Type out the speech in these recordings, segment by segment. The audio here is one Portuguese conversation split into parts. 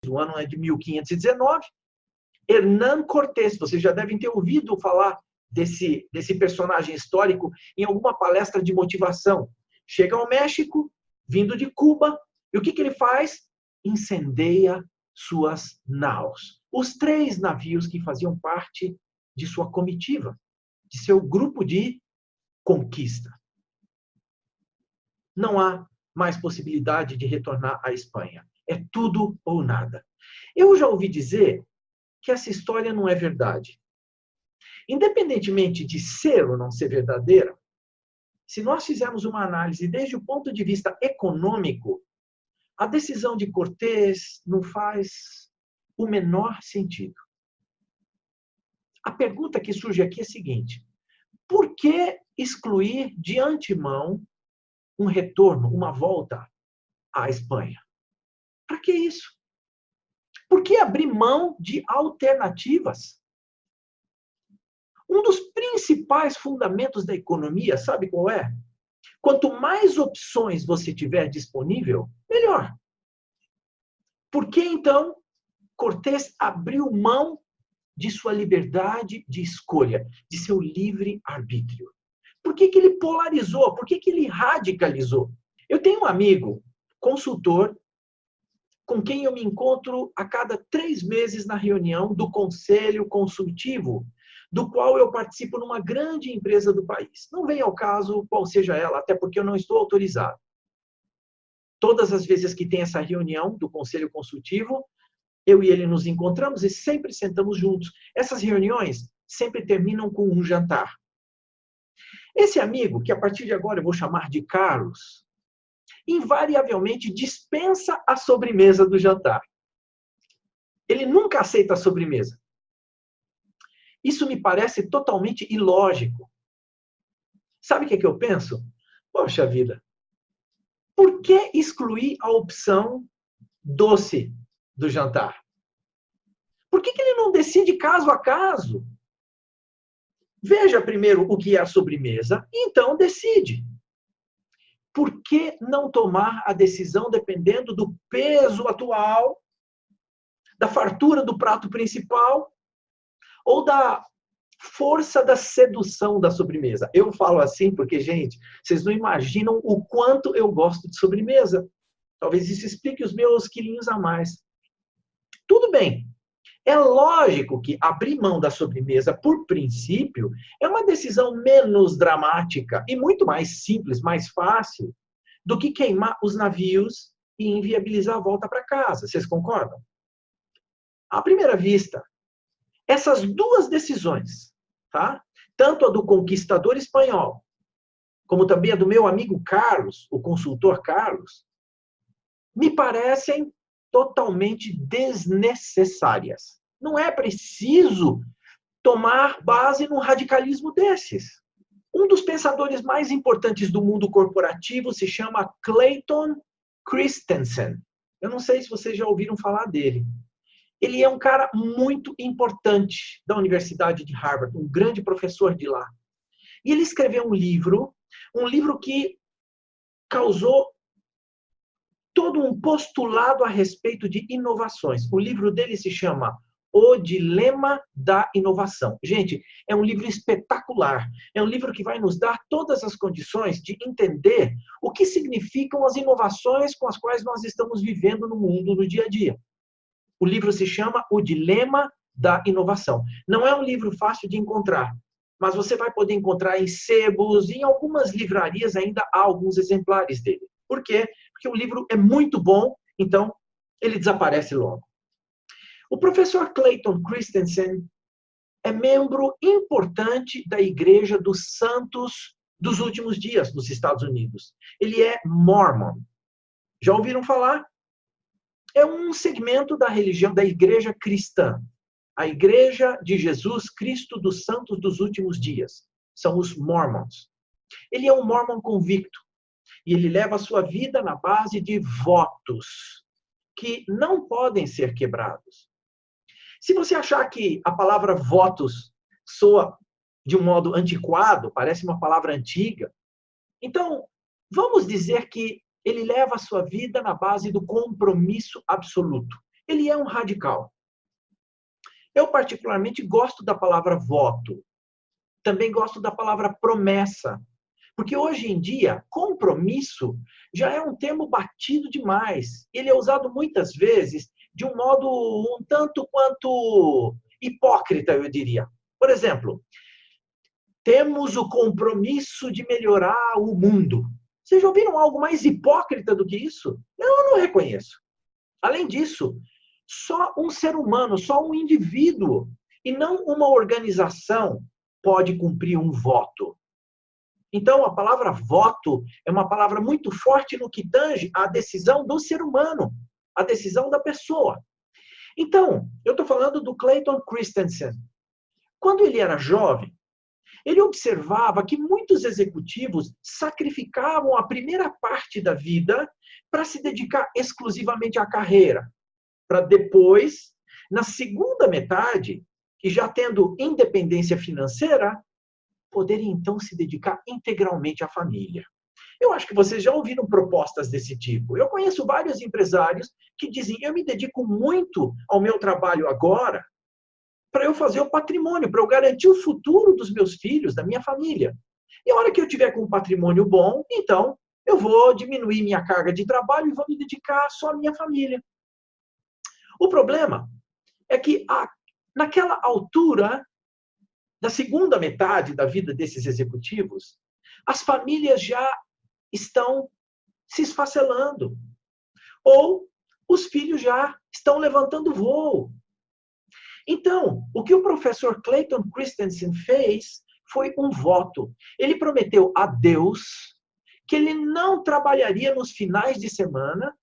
o ano é de 1519, Hernán Cortés, vocês já devem ter ouvido falar desse personagem histórico em alguma palestra de motivação. Chega ao México, vindo de Cuba, e o que ele faz? Incendeia suas naus. Os 3 navios que faziam parte de sua comitiva, de seu grupo de conquista. Não há mais possibilidade de retornar à Espanha. É tudo ou nada. Eu já ouvi dizer que essa história não é verdade. Independentemente de ser ou não ser verdadeira, se nós fizermos uma análise desde o ponto de vista econômico, a decisão de Cortés não faz o menor sentido. A pergunta que surge aqui é a seguinte: por que excluir de antemão um retorno, uma volta à Espanha? Para que isso? Por que abrir mão de alternativas? Um dos principais fundamentos da economia, sabe qual é? Quanto mais opções você tiver disponível, melhor. Por que, então, Cortés abriu mão de sua liberdade de escolha, de seu livre-arbítrio? Por que ele polarizou? Por que ele radicalizou? Eu tenho um amigo, consultor, com quem eu me encontro a cada 3 meses na reunião do Conselho Consultivo, do qual eu participo numa grande empresa do país. Não vem ao caso qual seja ela, até porque eu não estou autorizado. Todas as vezes que tem essa reunião do Conselho Consultivo, eu e ele nos encontramos e sempre sentamos juntos. Essas reuniões sempre terminam com um jantar. Esse amigo, que a partir de agora eu vou chamar de Carlos, invariavelmente dispensa a sobremesa do jantar. Ele nunca aceita a sobremesa. Isso me parece totalmente ilógico. Sabe o que eu penso? Poxa vida, por que excluir a opção doce do jantar? Por que ele não decide caso a caso? Veja primeiro o que é a sobremesa e então decide. Por que não tomar a decisão dependendo do peso atual, da fartura do prato principal ou da força da sedução da sobremesa? Eu falo assim porque, gente, vocês não imaginam o quanto eu gosto de sobremesa. Talvez isso explique os meus quilinhos a mais. Tudo bem. É lógico que abrir mão da sobremesa, por princípio, é uma decisão menos dramática e muito mais simples, mais fácil, do que queimar os navios e inviabilizar a volta para casa. Vocês concordam? À primeira vista, essas 2 decisões, tá? Tanto a do conquistador espanhol, como também a do meu amigo Carlos, o consultor Carlos, me parecem totalmente desnecessárias. Não é preciso tomar base num radicalismo desses. Um dos pensadores mais importantes do mundo corporativo se chama Clayton Christensen. Eu não sei se vocês já ouviram falar dele. Ele é um cara muito importante da Universidade de Harvard, um grande professor de lá. E ele escreveu um livro que causou todo um postulado a respeito de inovações. O livro dele se chama O Dilema da Inovação. Gente, é um livro espetacular. É um livro que vai nos dar todas as condições de entender o que significam as inovações com as quais nós estamos vivendo no mundo no dia a dia. O livro se chama O Dilema da Inovação. Não é um livro fácil de encontrar, mas você vai poder encontrar em sebos, em algumas livrarias ainda há alguns exemplares dele. Por quê? Porque o livro é muito bom, então ele desaparece logo. O professor Clayton Christensen é membro importante da Igreja dos Santos dos Últimos Dias nos Estados Unidos. Ele é Mormon. Já ouviram falar? É um segmento da religião da Igreja cristã. A Igreja de Jesus Cristo dos Santos dos Últimos Dias. São os Mormons. Ele é um Mormon convicto. E ele leva a sua vida na base de votos que não podem ser quebrados. Se você achar que a palavra votos soa de um modo antiquado, parece uma palavra antiga, então vamos dizer que ele leva a sua vida na base do compromisso absoluto. Ele é um radical. Eu particularmente gosto da palavra voto. Também gosto da palavra promessa. Porque hoje em dia, compromisso já é um termo batido demais. Ele é usado muitas vezes de um modo um tanto quanto hipócrita, eu diria. Por exemplo, temos o compromisso de melhorar o mundo. Vocês já ouviram algo mais hipócrita do que isso? Eu não reconheço. Além disso, só um ser humano, só um indivíduo, e não uma organização, pode cumprir um voto. Então, a palavra voto é uma palavra muito forte no que tange à decisão do ser humano, a decisão da pessoa. Então, eu estou falando do Clayton Christensen. Quando ele era jovem, ele observava que muitos executivos sacrificavam a primeira parte da vida para se dedicar exclusivamente à carreira, para depois, na segunda metade, e já tendo independência financeira, poderem então se dedicar integralmente à família. Eu acho que vocês já ouviram propostas desse tipo. Eu conheço vários empresários que dizem: eu me dedico muito ao meu trabalho agora para eu fazer o patrimônio, para eu garantir o futuro dos meus filhos, da minha família. E a hora que eu tiver com um patrimônio bom, então eu vou diminuir minha carga de trabalho e vou me dedicar só à minha família. O problema é que naquela altura, na segunda metade da vida desses executivos, as famílias já estão se esfacelando. Ou os filhos já estão levantando voo. Então, o que o professor Clayton Christensen fez foi um voto. Ele prometeu a Deus que ele não trabalharia nos finais de semana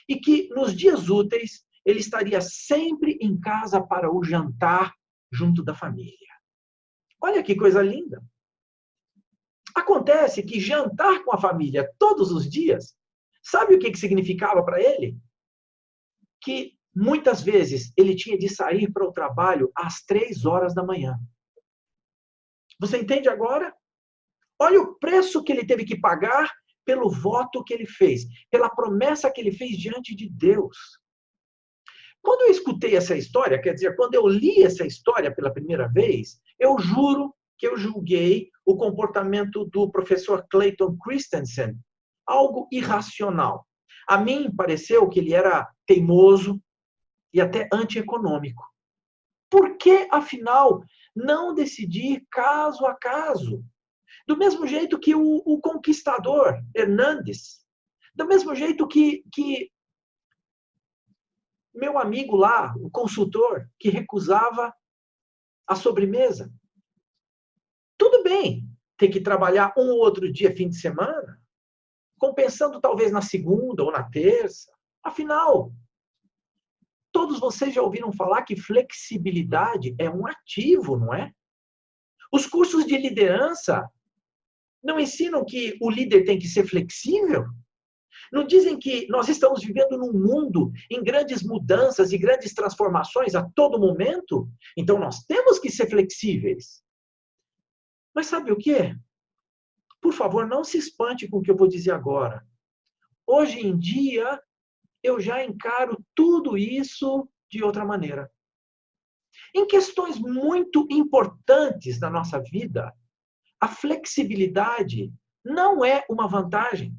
e que nos dias úteis ele estaria sempre em casa para o jantar junto da família. Olha que coisa linda. Acontece que jantar com a família todos os dias, sabe o que significava para ele? Que muitas vezes ele tinha de sair para o trabalho às 3 horas da manhã. Você entende agora? Olha o preço que ele teve que pagar pelo voto que ele fez, pela promessa que ele fez diante de Deus. Quando eu escutei essa história, quer dizer, quando eu li essa história pela primeira vez, eu juro que eu julguei o comportamento do professor Clayton Christensen algo irracional. A mim pareceu que ele era teimoso e até antieconômico. Por que, afinal, não decidir caso a caso? Do mesmo jeito que o conquistador Hernandes, do mesmo jeito que meu amigo lá, o consultor, que recusava a sobremesa. Tudo bem, ter que trabalhar um ou outro dia, fim de semana, compensando talvez na segunda ou na terça. Afinal, todos vocês já ouviram falar que flexibilidade é um ativo, não é? Os cursos de liderança não ensinam que o líder tem que ser flexível? Não dizem que nós estamos vivendo num mundo em grandes mudanças e grandes transformações a todo momento? Então nós temos que ser flexíveis. Mas sabe o quê? Por favor, não se espante com o que eu vou dizer agora. Hoje em dia, eu já encaro tudo isso de outra maneira. Em questões muito importantes da nossa vida, a flexibilidade não é uma vantagem.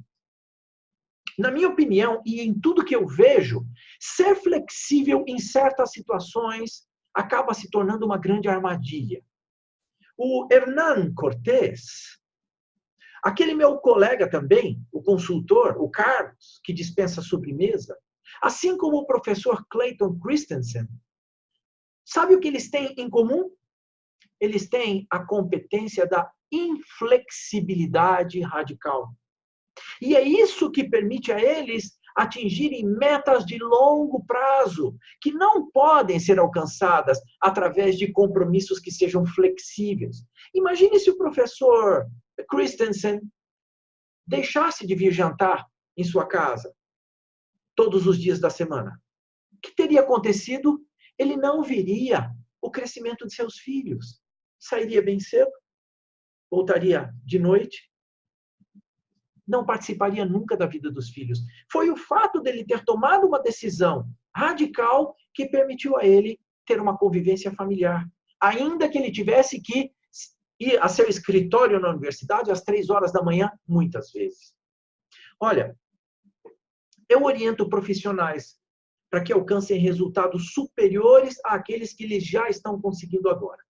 Na minha opinião, e em tudo que eu vejo, ser flexível em certas situações acaba se tornando uma grande armadilha. O Hernán Cortés, aquele meu colega também, o consultor, o Carlos, que dispensa sobremesa, assim como o professor Clayton Christensen, sabe o que eles têm em comum? Eles têm a competência da inflexibilidade radical. E é isso que permite a eles atingirem metas de longo prazo, que não podem ser alcançadas através de compromissos que sejam flexíveis. Imagine se o professor Christensen deixasse de vir jantar em sua casa todos os dias da semana. O que teria acontecido? Ele não viria o crescimento de seus filhos. Sairia bem cedo, voltaria de noite, não participaria nunca da vida dos filhos. Foi o fato dele ter tomado uma decisão radical que permitiu a ele ter uma convivência familiar. Ainda que ele tivesse que ir a seu escritório na universidade às 3 horas da manhã, muitas vezes. Olha, eu oriento profissionais para que alcancem resultados superiores àqueles que eles já estão conseguindo agora.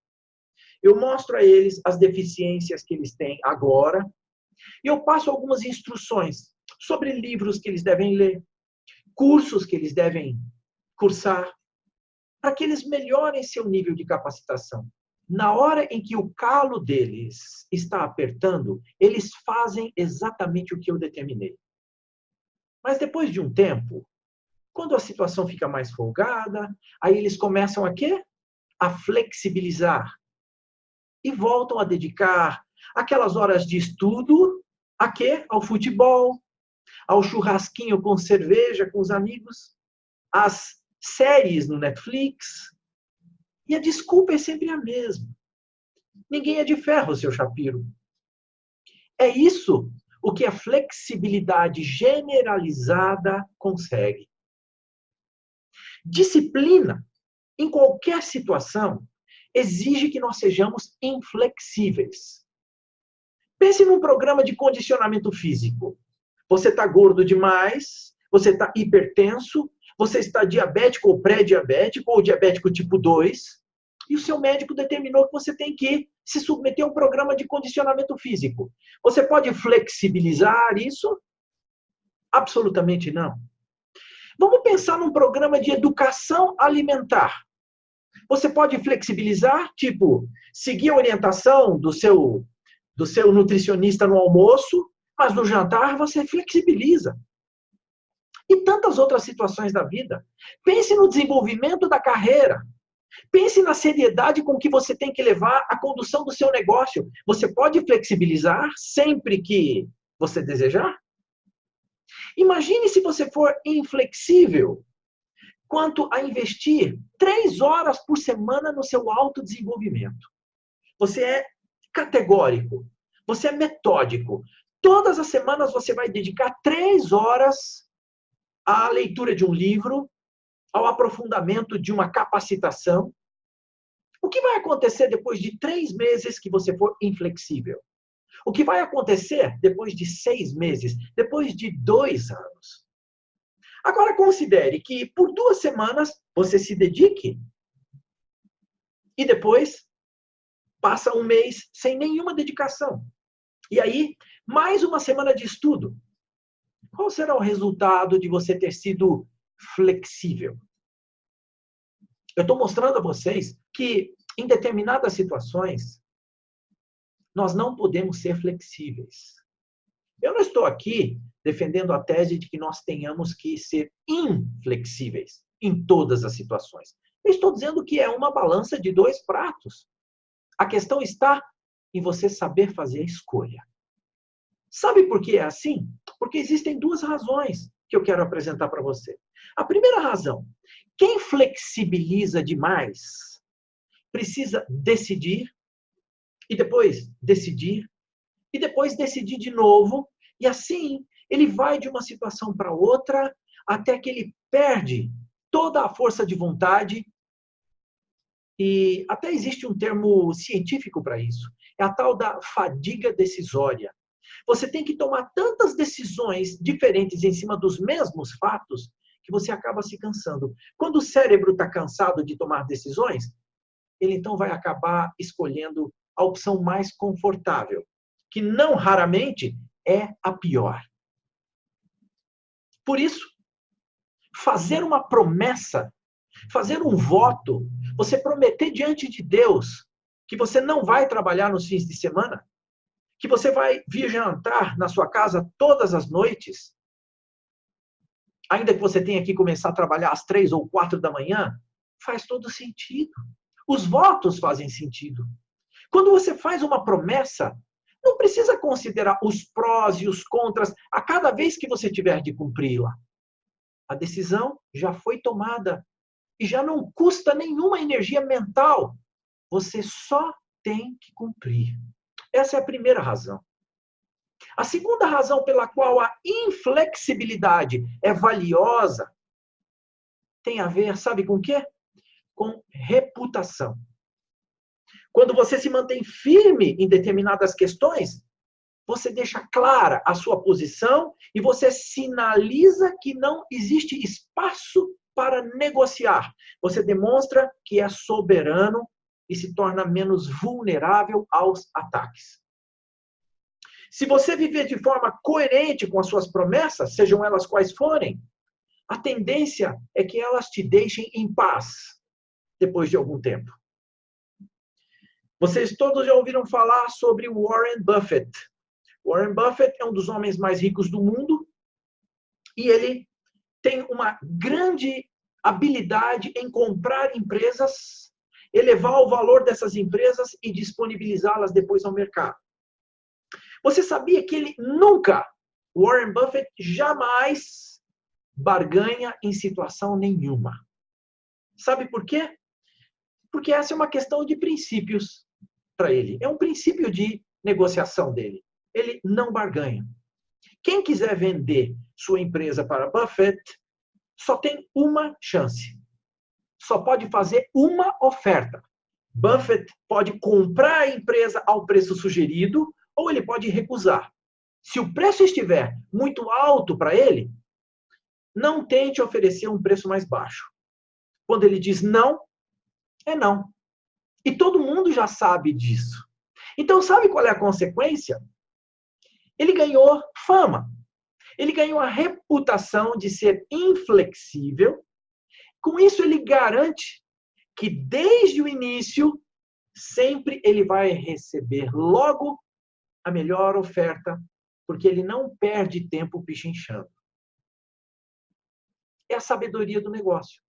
Eu mostro a eles as deficiências que eles têm agora e eu passo algumas instruções sobre livros que eles devem ler, cursos que eles devem cursar, para que eles melhorem seu nível de capacitação. Na hora em que o calo deles está apertando, eles fazem exatamente o que eu determinei. Mas depois de um tempo, quando a situação fica mais folgada, aí eles começam a quê? A flexibilizar. E voltam a dedicar aquelas horas de estudo a quê? Ao futebol, ao churrasquinho com cerveja com os amigos, às séries no Netflix. E a desculpa é sempre a mesma. Ninguém é de ferro, seu Shapiro. É isso o que a flexibilidade generalizada consegue. Disciplina, em qualquer situação, exige que nós sejamos inflexíveis. Pense num programa de condicionamento físico. Você está gordo demais, você está hipertenso, você está diabético ou pré-diabético ou diabético tipo 2, e o seu médico determinou que você tem que se submeter a um programa de condicionamento físico. Você pode flexibilizar isso? Absolutamente não. Vamos pensar num programa de educação alimentar. Você pode flexibilizar, tipo, seguir a orientação do seu nutricionista no almoço, mas no jantar você flexibiliza. E tantas outras situações da vida. Pense no desenvolvimento da carreira. Pense na seriedade com que você tem que levar a condução do seu negócio. Você pode flexibilizar sempre que você desejar? Imagine se você for inflexível quanto a investir 3 horas por semana no seu autodesenvolvimento. Você é categórico, você é metódico. Todas as semanas você vai dedicar 3 horas à leitura de um livro, ao aprofundamento de uma capacitação. O que vai acontecer depois de 3 meses que você for inflexível? O que vai acontecer depois de 6 meses? Depois de 2 anos? Agora considere que por 2 semanas você se dedique e depois passa 1 mês sem nenhuma dedicação. E aí, mais uma semana de estudo. Qual será o resultado de você ter sido flexível? Eu estou mostrando a vocês que, em determinadas situações, nós não podemos ser flexíveis. Eu não estou aqui defendendo a tese de que nós tenhamos que ser inflexíveis em todas as situações. Eu estou dizendo que é uma balança de 2 pratos. A questão está em você saber fazer a escolha. Sabe por que é assim? Porque existem 2 razões que eu quero apresentar para você. A primeira razão, quem flexibiliza demais precisa decidir e depois decidir e depois decidir de novo, e assim ele vai de uma situação para outra até que ele perde toda a força de vontade. E até existe um termo científico para isso. É a tal da fadiga decisória. Você tem que tomar tantas decisões diferentes em cima dos mesmos fatos que você acaba se cansando. Quando o cérebro está cansado de tomar decisões, ele então vai acabar escolhendo a opção mais confortável, que não raramente é a pior. Por isso, fazer uma promessa, fazer um voto, você prometer diante de Deus que você não vai trabalhar nos fins de semana, que você vai vir jantar na sua casa todas as noites, ainda que você tenha que começar a trabalhar às 3 ou 4 da manhã, faz todo sentido. Os votos fazem sentido. Quando você faz uma promessa, não precisa considerar os prós e os contras a cada vez que você tiver de cumpri-la. A decisão já foi tomada e já não custa nenhuma energia mental. Você só tem que cumprir. Essa é a primeira razão. A segunda razão pela qual a inflexibilidade é valiosa tem a ver, sabe com o quê? Com reputação. Quando você se mantém firme em determinadas questões, você deixa clara a sua posição e você sinaliza que não existe espaço para negociar. Você demonstra que é soberano e se torna menos vulnerável aos ataques. Se você viver de forma coerente com as suas promessas, sejam elas quais forem, a tendência é que elas te deixem em paz depois de algum tempo. Vocês todos já ouviram falar sobre Warren Buffett. Warren Buffett é um dos homens mais ricos do mundo e ele tem uma grande habilidade em comprar empresas, elevar o valor dessas empresas e disponibilizá-las depois ao mercado. Você sabia que ele nunca, Warren Buffett, jamais barganha em situação nenhuma? Sabe por quê? Porque essa é uma questão de princípios para ele. É um princípio de negociação dele. Ele não barganha. Quem quiser vender sua empresa para Buffett, só tem uma chance. Só pode fazer uma oferta. Buffett pode comprar a empresa ao preço sugerido ou ele pode recusar. Se o preço estiver muito alto para ele, não tente oferecer um preço mais baixo. Quando ele diz não, é não. E todo mundo já sabe disso. Então, sabe qual é a consequência? Ele ganhou fama. Ele ganhou a reputação de ser inflexível. Com isso, ele garante que, desde o início, sempre ele vai receber logo a melhor oferta, porque ele não perde tempo pichinchando. É a sabedoria do negócio.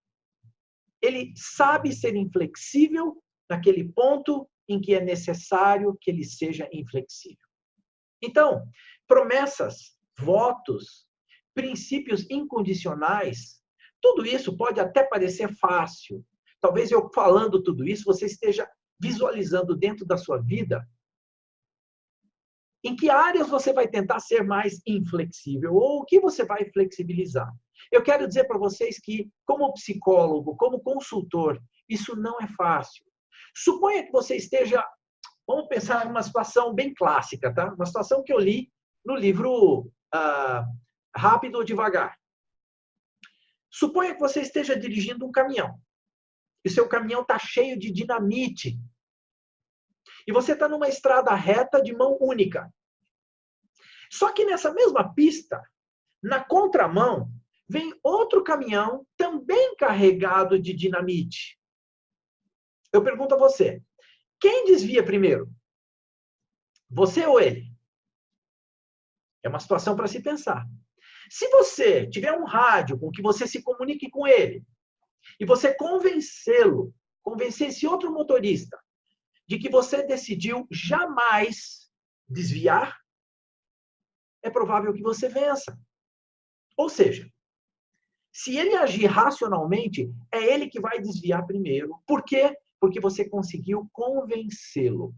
Ele sabe ser inflexível naquele ponto em que é necessário que ele seja inflexível. Então, promessas, votos, princípios incondicionais, tudo isso pode até parecer fácil. Talvez eu falando tudo isso, você esteja visualizando dentro da sua vida em que áreas você vai tentar ser mais inflexível ou o que você vai flexibilizar. Eu quero dizer para vocês que, como psicólogo, como consultor, isso não é fácil. Suponha que você esteja, vamos pensar em uma situação bem clássica, tá? Uma situação que eu li no livro Rápido ou Devagar. Suponha que você esteja dirigindo um caminhão e seu caminhão está cheio de dinamite. E você está numa estrada reta de mão única. Só que nessa mesma pista, na contramão, vem outro caminhão também carregado de dinamite. Eu pergunto a você, quem desvia primeiro? Você ou ele? É uma situação para se pensar. Se você tiver um rádio com que você se comunique com ele, e você convencê-lo, convencer esse outro motorista, de que você decidiu jamais desviar, é provável que você vença. Ou seja, se ele agir racionalmente, é ele que vai desviar primeiro. Por quê? Porque você conseguiu convencê-lo.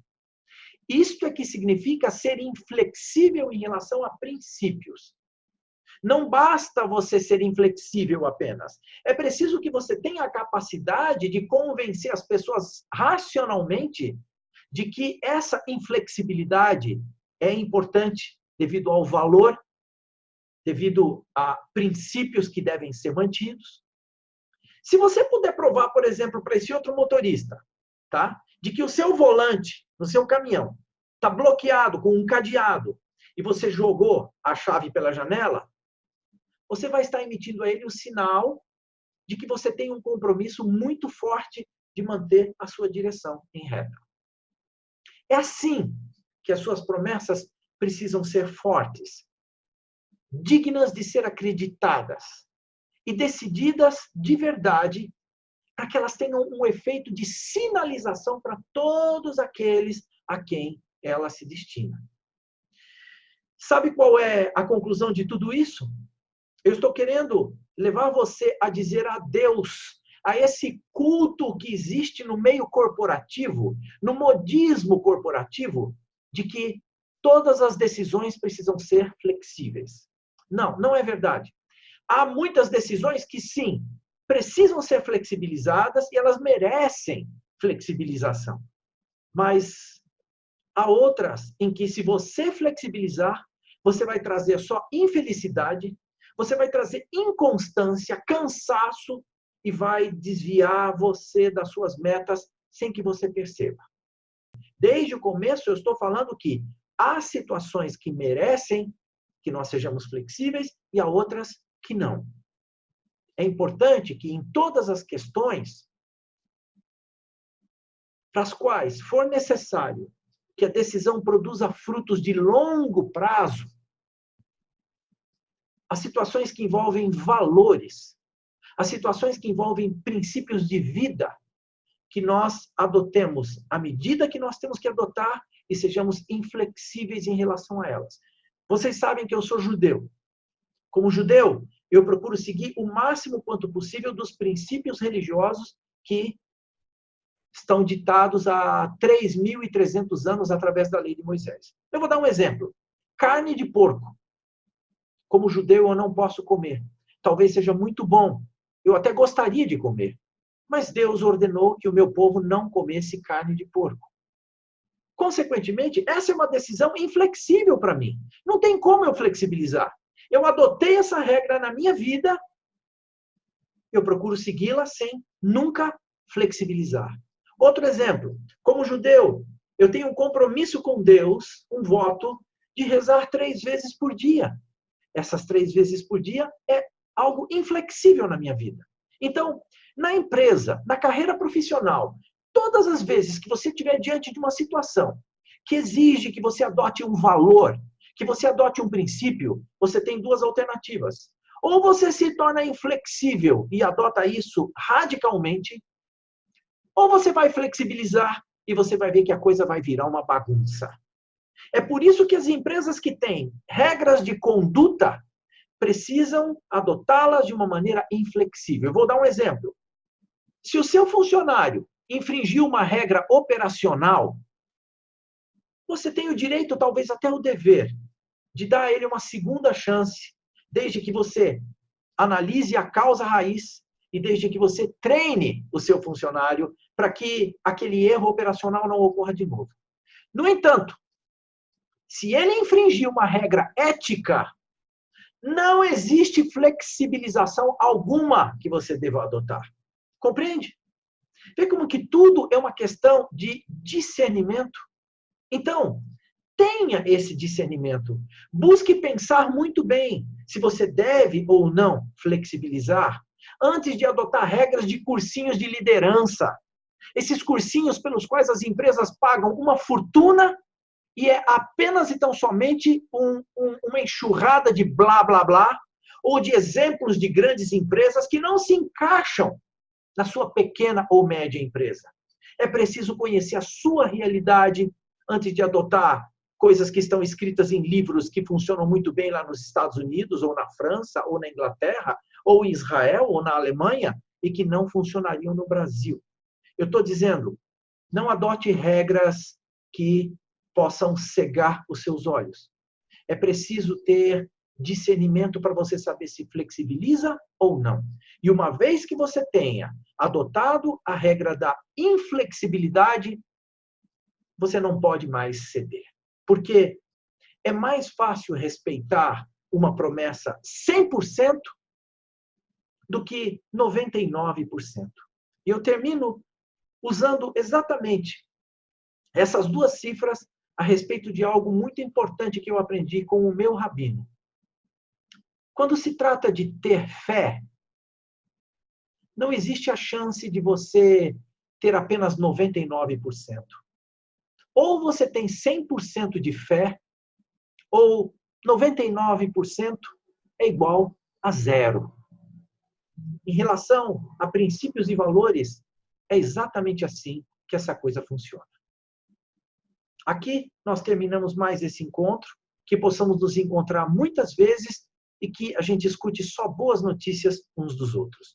Isto é que significa ser inflexível em relação a princípios. Não basta você ser inflexível apenas. É preciso que você tenha a capacidade de convencer as pessoas racionalmente de que essa inflexibilidade é importante devido ao valor, devido a princípios que devem ser mantidos. Se você puder provar, por exemplo, para esse outro motorista, tá? De que o seu volante no seu caminhão está bloqueado com um cadeado e você jogou a chave pela janela, você vai estar emitindo a ele o sinal de que você tem um compromisso muito forte de manter a sua direção em reta. É assim que as suas promessas precisam ser fortes, dignas de ser acreditadas e decididas de verdade, para que elas tenham um efeito de sinalização para todos aqueles a quem ela se destina. Sabe qual é a conclusão de tudo isso? Eu estou querendo levar você a dizer adeus a esse culto que existe no meio corporativo, no modismo corporativo, de que todas as decisões precisam ser flexíveis. Não, não é verdade. Há muitas decisões que sim, precisam ser flexibilizadas e elas merecem flexibilização. Mas há outras em que, se você flexibilizar, você vai trazer só infelicidade, você vai trazer inconstância, cansaço e vai desviar você das suas metas sem que você perceba. Desde o começo eu estou falando que há situações que merecem que nós sejamos flexíveis e há outras que não. É importante que em todas as questões para as quais for necessário que a decisão produza frutos de longo prazo, as situações que envolvem valores, as situações que envolvem princípios de vida, que nós adotemos à medida que nós temos que adotar e sejamos inflexíveis em relação a elas. Vocês sabem que eu sou judeu. Como judeu, eu procuro seguir o máximo quanto possível dos princípios religiosos que estão ditados há 3.300 anos através da lei de Moisés. Eu vou dar um exemplo. Carne de porco. Como judeu, eu não posso comer. Talvez seja muito bom. Eu até gostaria de comer. Mas Deus ordenou que o meu povo não comesse carne de porco. Consequentemente, essa é uma decisão inflexível para mim. Não tem como eu flexibilizar. Eu adotei essa regra na minha vida, eu procuro segui-la sem nunca flexibilizar. Outro exemplo, como judeu, eu tenho um compromisso com Deus, um voto, de rezar 3 vezes por dia. Essas 3 vezes por dia é algo inflexível na minha vida. Então, na empresa, na carreira profissional, todas as vezes que você estiver diante de uma situação que exige que você adote um valor, que você adote um princípio, você tem 2 alternativas. Ou você se torna inflexível e adota isso radicalmente, ou você vai flexibilizar e você vai ver que a coisa vai virar uma bagunça. É por isso que as empresas que têm regras de conduta precisam adotá-las de uma maneira inflexível. Eu vou dar um exemplo. Se o seu funcionário infringiu uma regra operacional, você tem o direito, talvez até o dever, de dar a ele uma segunda chance, desde que você analise a causa raiz e desde que você treine o seu funcionário para que aquele erro operacional não ocorra de novo. No entanto, se ele infringir uma regra ética, não existe flexibilização alguma que você deva adotar. Compreende? Vê como que tudo é uma questão de discernimento. Então, tenha esse discernimento. Busque pensar muito bem se você deve ou não flexibilizar antes de adotar regras de cursinhos de liderança. Esses cursinhos pelos quais as empresas pagam uma fortuna e é apenas e tão somente uma enxurrada de blá, blá, blá, ou de exemplos de grandes empresas que não se encaixam na sua pequena ou média empresa. É preciso conhecer a sua realidade antes de adotar coisas que estão escritas em livros que funcionam muito bem lá nos Estados Unidos, ou na França, ou na Inglaterra, ou em Israel, ou na Alemanha, e que não funcionariam no Brasil. Eu estou dizendo, não adote regras que possam cegar os seus olhos. É preciso ter discernimento para você saber se flexibiliza ou não. E uma vez que você tenha adotado a regra da inflexibilidade, você não pode mais ceder. Porque é mais fácil respeitar uma promessa 100% do que 99%. E eu termino usando exatamente essas 2 cifras a respeito de algo muito importante que eu aprendi com o meu rabino. Quando se trata de ter fé, não existe a chance de você ter apenas 99%. Ou você tem 100% de fé, ou 99% é igual a 0. Em relação a princípios e valores, é exatamente assim que essa coisa funciona. Aqui nós terminamos mais esse encontro, que possamos nos encontrar muitas vezes e que a gente escute só boas notícias uns dos outros.